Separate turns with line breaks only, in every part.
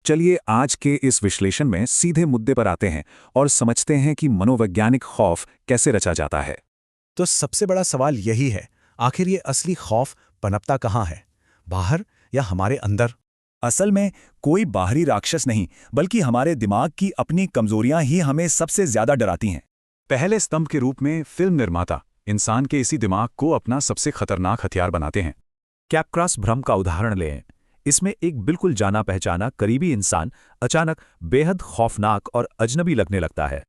चलिए आज के इस विश्लेषण में सीधे मुद्दे पर आते हैं और समझते हैं कि मनोवैज्ञानिक खौफ कैसे रचा जाता है।
तो सबसे बड़ा सवाल यही है, आखिर ये असली खौफ पनपता कहाँ है, बाहर या हमारे अंदर?
असल में कोई बाहरी राक्षस नहीं, बल्कि हमारे दिमाग की अपनी कमजोरियां ही हमें सबसे ज्यादा डराती हैं।
पहले स्तंभ के रूप में फिल्म निर्माता इंसान के इसी दिमाग को अपना सबसे खतरनाक हथियार बनाते हैं।
कैपक्रॉस भ्रम का उदाहरण लें। इसमें एक बिल्कुल जाना पहचाना करीबी इंसान अचानक बेहद खौफनाक और अजनबी लगने लगता है।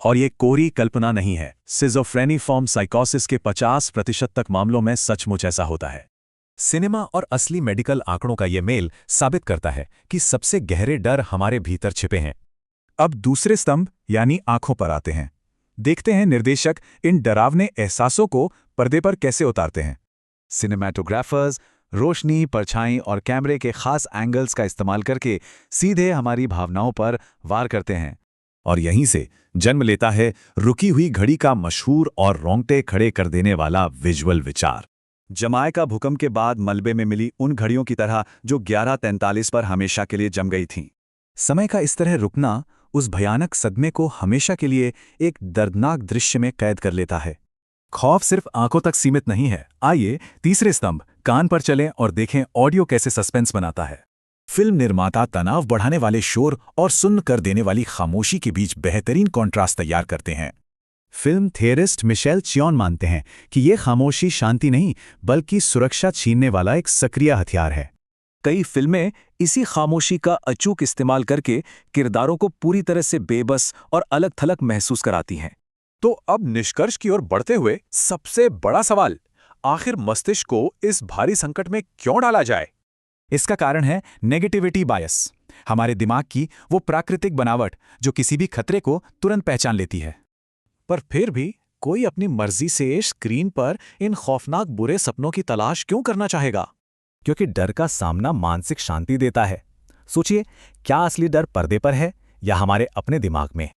और ये कोरी कल्पना नहीं है, सिज़ोफ्रेनिफॉर्म साइकोसिस के 50% तक मामलों में सचमुच ऐसा होता है।
सिनेमा और असली मेडिकल आंकड़ों का ये मेल साबित करता है कि सबसे गहरे डर हमारे भीतर छिपे हैं।
अब दूसरे स्तंभ यानी आंखों पर आते हैं। देखते हैं निर्देशक इन डरावने एहसासों को पर्दे पर कैसे उतारते हैं।
सिनेमैटोग्राफर्स रोशनी, परछाई और कैमरे के खास एंगल्स का इस्तेमाल करके सीधे हमारी भावनाओं पर वार करते हैं।
और यहीं से जन्म लेता है रुकी हुई घड़ी का मशहूर और रोंगटे खड़े कर देने वाला विजुअल विचार।
जमाइका भूकंप के बाद मलबे में मिली उन घड़ियों की तरह जो 11:43 पर हमेशा के लिए जम गई थीं।
समय का इस तरह रुकना उस भयानक सदमे को हमेशा के लिए एक दर्दनाक दृश्य में कैद कर लेता है। खौफ सिर्फ आंखों तक सीमित नहीं है। आइए तीसरे स्तंभ कान पर चलें और देखें ऑडियो कैसे सस्पेंस बनाता है। फिल्म निर्माता तनाव बढ़ाने वाले शोर और सुन्न कर देने वाली खामोशी के बीच बेहतरीन कॉन्ट्रास्ट तैयार करते हैं।
फिल्म थियरिस्ट मिशेल चियोन मानते हैं कि ये खामोशी शांति नहीं बल्कि सुरक्षा छीनने वाला एक सक्रिय हथियार है।
कई फिल्में इसी खामोशी का अचूक इस्तेमाल करके किरदारों को पूरी तरह से बेबस और अलग थलग महसूस कराती हैं।
तो अब निष्कर्ष की ओर बढ़ते हुए सबसे बड़ा सवाल, आखिर मस्तिष्क को इस भारी संकट में क्यों डाला जाए?
इसका कारण है नेगेटिविटी बायस, हमारे दिमाग की वो प्राकृतिक बनावट जो किसी भी खतरे को तुरंत पहचान लेती है।
पर फिर भी कोई अपनी मर्जी से स्क्रीन पर इन खौफनाक बुरे सपनों की तलाश क्यों करना चाहेगा?
क्योंकि डर का सामना मानसिक शांति देता है। सोचिए, क्या असली डर पर्दे पर है या हमारे अपने दिमाग में?